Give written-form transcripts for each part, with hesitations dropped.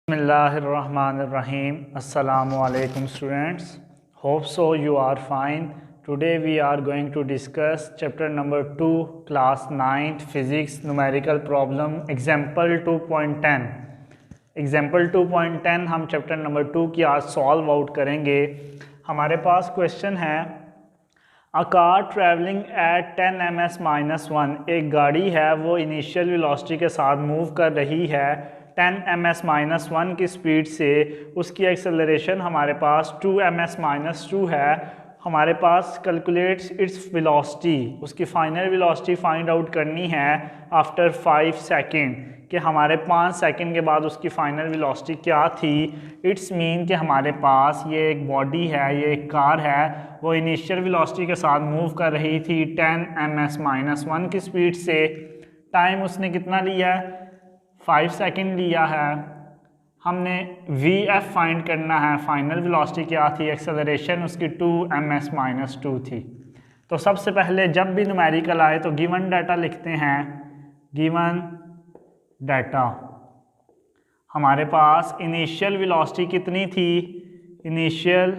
Bismillahirrahmanirrahim. Assalamu alaikum students. Hope so you are fine. Today we are going to discuss chapter number 2 class 9th physics numerical problem example 2.10. Example 2.10 हम chapter number 2 की आज solve out करेंगे। हमारे पास question है a car travelling eight 10 ms-1, एक गाड़ी है वो इनिशियल वेलोसिटी के साथ मूव कर रही है 10 ms-1 की स्पीड से। उसकी एक्सेलरेशन हमारे पास 2 ms-2 है। हमारे पास कैलकुलेट्स इट्स वेलोसिटी, उसकी फाइनल वेलोसिटी फाइंड आउट करनी है आफ्टर 5 सेकेंड, कि हमारे 5 सेकेंड के बाद उसकी फाइनल वेलोसिटी क्या थी। इट्स मीन कि हमारे पास ये एक बॉडी है, ये एक कार है, वो इनिशियल वेलोसिटी के साथ मूव कर रही थी 10 ms-1 की स्पीड से। टाइम उसने कितना लिया है? 5 सेकेंड लिया है। हमने VF फाइंड करना है, फाइनल वेलोसिटी क्या थी, एक्सेलरेशन उसकी 2 ms-2 थी। तो सबसे पहले जब भी न्यूमेरिकल आए तो गिवन डाटा लिखते हैं। गिवन डाटा हमारे पास इनिशियल वेलोसिटी कितनी थी, इनिशियल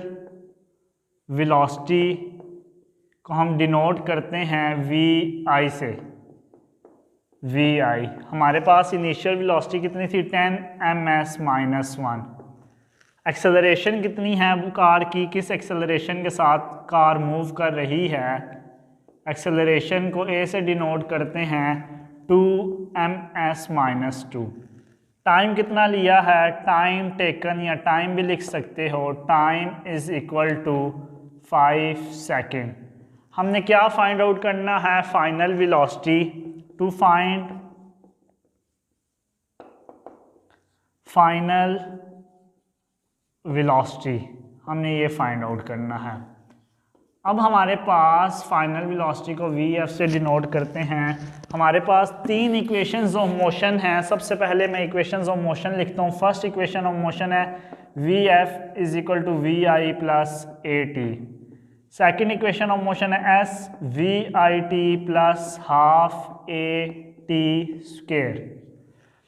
वेलोसिटी को हम डिनोट करते हैं VI से। VI हमारे पास इनिशियल वेलोसिटी कितनी थी 10 ms-1। एक्सेलरेशन कितनी है वो कार की, किस एक्सेलरेशन के साथ कार मूव कर रही है, एक्सेलरेशन को A से डिनोट करते हैं 2 ms-2। टाइम कितना लिया है, टाइम टेकन या टाइम भी लिख सकते हो, time is equal to 5 second. हमने क्या फाइंड आउट करना है, final velocity. To find final velocity हमने ये फाइंड आउट करना है। अब हमारे पास फाइनल वेलोसिटी को VF से डिनोट करते हैं। हमारे पास 3 इक्वेशंस ऑफ मोशन हैं। सबसे पहले मैं इक्वेशंस ऑफ मोशन लिखता हूँ। फर्स्ट इक्वेशन ऑफ मोशन है VF is equal to VI plus AT। Second equation of motion है SVIT plus half AT square.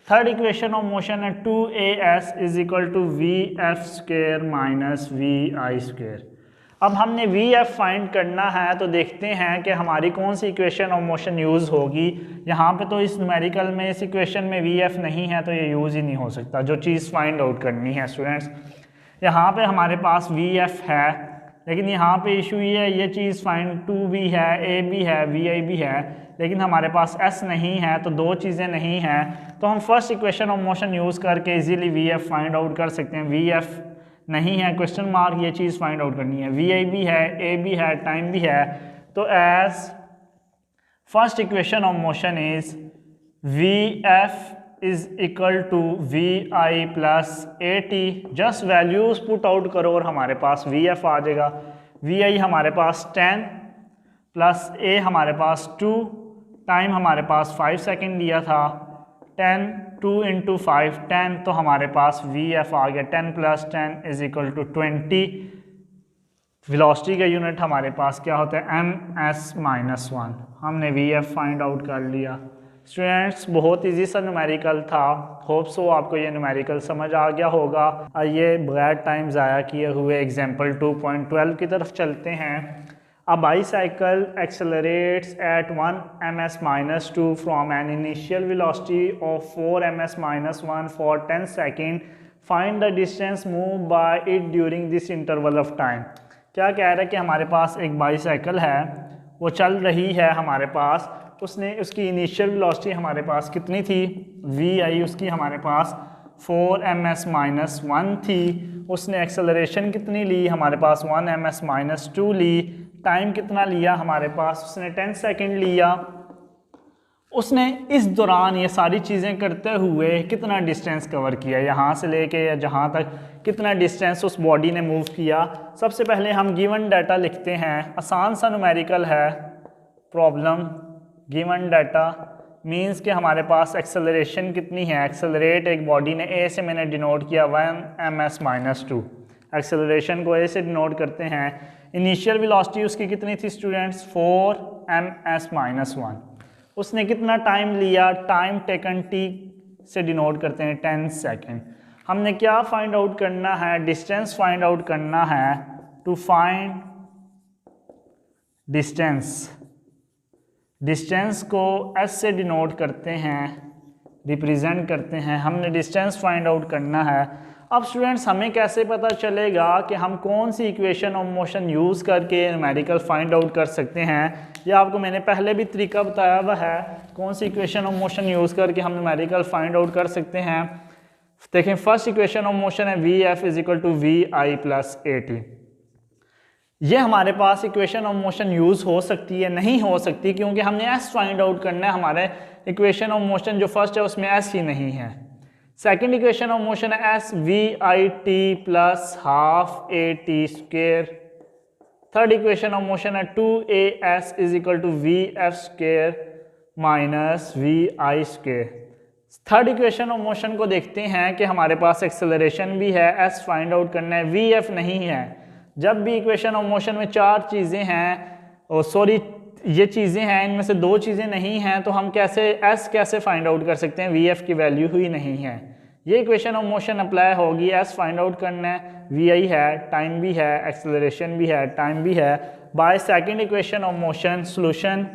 Third equation of motion है 2AS is equal to VF square minus VI square. अब हमने VF find करना है तो देखते हैं कि हमारी कौन सी इक्वेशन ऑफ मोशन यूज़ होगी। यहाँ पे तो इस न्यूमेरिकल में इस इक्वेशन में VF नहीं है तो ये यूज़ ही नहीं हो सकता। जो चीज़ फाइंड आउट करनी है स्टूडेंट्स, यहाँ पे हमारे पास VF है, लेकिन यहाँ पे इशू ये है ये चीज़ फाइंड 2 भी है, A भी है, VI भी है, लेकिन हमारे पास S नहीं है, तो 2 चीज़ें नहीं हैं। तो हम first equation of motion use करके इजीली VF फाइंड आउट कर सकते हैं। VF नहीं है, क्वेश्चन मार्क, ये चीज़ फाइंड आउट करनी है। VI भी है, A भी है, टाइम भी है। तो as first equation of motion is VF is equal to VI plus AT। Just values put out करो और हमारे पास VF आ जाएगा। VI हमारे पास 10 प्लस A हमारे पास 2, टाइम हमारे पास 5 सेकेंड लिया था, 10 2 इंटू 5 10, तो हमारे पास VF आ गया 10 प्लस 10 इज इक्वल टू 20। वेलोसिटी का यूनिट हमारे पास क्या होता है ms-1। हमने VF फाइंड आउट कर लिया। स्टूडेंट्स बहुत इजी सा न्यूमेरिकल था। होप सो आपको ये न्यूमेरिकल समझ आ गया होगा। आइए बगैर टाइम ज़ाया किए हुए एग्जाम्पल 2.12 की तरफ चलते हैं। A bicycle accelerates at 1 ms-2 from an initial velocity of 4 ms-1 for 10 seconds. Find the distance moved by it during this interval of time. क्या कह रहा है कि हमारे पास एक बाईसाइकिल है, वो चल रही है हमारे पास, उसकी इनिशियल वेलोसिटी हमारे पास कितनी थी, VI उसकी हमारे पास 4 ms-1 थी। उसने एक्सेलरेशन कितनी ली, हमारे पास 1 ms-2 ली। टाइम कितना लिया हमारे पास, उसने 10 सेकेंड लिया। उसने इस दौरान ये सारी चीज़ें करते हुए कितना डिस्टेंस कवर किया, यहाँ से लेके या जहाँ तक कितना डिस्टेंस उस बॉडी ने मूव किया। सबसे पहले हम गिवन डाटा लिखते हैं। आसान सा न्यूमेरिकल है प्रॉब्लम। गिवन डाटा मींस कि हमारे पास एक्सेलरेशन कितनी है, एक्सेलरेट एक बॉडी ने A से मैंने डिनोट किया 1 ms-2। एक्सेलरेशन को A से डिनोट करते हैं। इनिशियल वेलोसिटी उसकी कितनी थी स्टूडेंट्स 4 ms-1। उसने कितना टाइम लिया, टाइम टेकन T से डिनोट करते हैं 10 सेकेंड। हमने क्या फाइंड आउट करना है, डिस्टेंस फाइंड आउट करना है। टू फाइंड डिस्टेंस को एस से डिनोट करते हैं, रिप्रेजेंट करते हैं। हमने डिस्टेंस फाइंड आउट करना है। अब स्टूडेंट्स हमें कैसे पता चलेगा कि हम कौन सी इक्वेशन ऑफ मोशन यूज़ करके न्यूमेरिकल फाइंड आउट कर सकते हैं। ये आपको मैंने पहले भी तरीका बताया हुआ है, कौन सी इक्वेशन ऑफ मोशन यूज़ करके हम न्यूमेरिकल फाइंड आउट कर सकते हैं। देखें, फर्स्ट इक्वेशन ऑफ मोशन है V F is equal to V I plus A T. ये हमारे पास इक्वेशन ऑफ मोशन यूज़ हो सकती है, नहीं हो सकती, क्योंकि हमने एस फाइंड आउट करना है। हमारे इक्वेशन ऑफ मोशन जो फर्स्ट है उसमें एस ही नहीं है। सेकेंड इक्वेशन ऑफ मोशन है S V I T plus half A T square. Third equation of motion है 2as is equal to V F square minus V I square. Third equation of motion को देखते हैं कि हमारे पास acceleration भी है, S find out करना है, वी एफ नहीं है। जब भी इक्वेशन ऑफ मोशन में चार चीज़ें हैं, ये चीज़ें हैं, इनमें से दो चीज़ें नहीं हैं, तो हम एस कैसे फाइंड आउट कर सकते हैं, वी एफ की वैल्यू ही नहीं है। ये इक्वेशन ऑफ मोशन अप्लाई होगी, एस फाइंड आउट करना है, वी आई है, टाइम भी है, एक्सेलरेशन भी है, टाइम भी है। By second equation of motion solution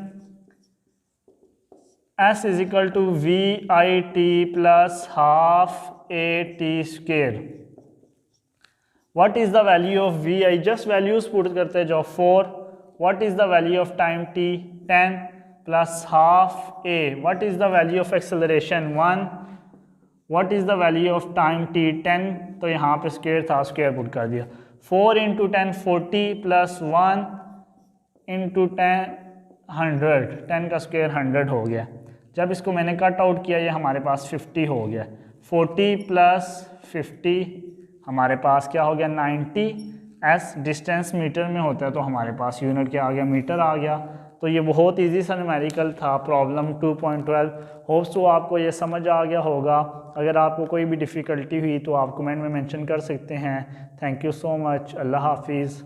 S is equal to V I T plus half A T square. What is the value of V I, just values put करते जाओ। 4, what is the value of time T, 10 plus half A. What is the value of acceleration, 1, what is the value of time T, 10, तो यहाँ पे square था, square put कर दिया। 4 into 10 40 plus 1 into 10 100, 10 का square 100 हो गया। जब इसको मैंने कट आउट किया, ये हमारे पास 50 हो गया। 40 प्लस 50 हमारे पास क्या हो गया, 90। एस डिस्टेंस मीटर में होता है, तो हमारे पास यूनिट क्या आ गया, मीटर आ गया। तो ये बहुत इजी सा न्यूमेरिकल था, प्रॉब्लम 2.12। होप्स तो आपको ये समझ आ गया होगा। अगर आपको कोई भी डिफ़िकल्टी हुई तो आप कमेंट में मेंशन कर सकते हैं। Thank you so much. अल्लाह हाफिज़।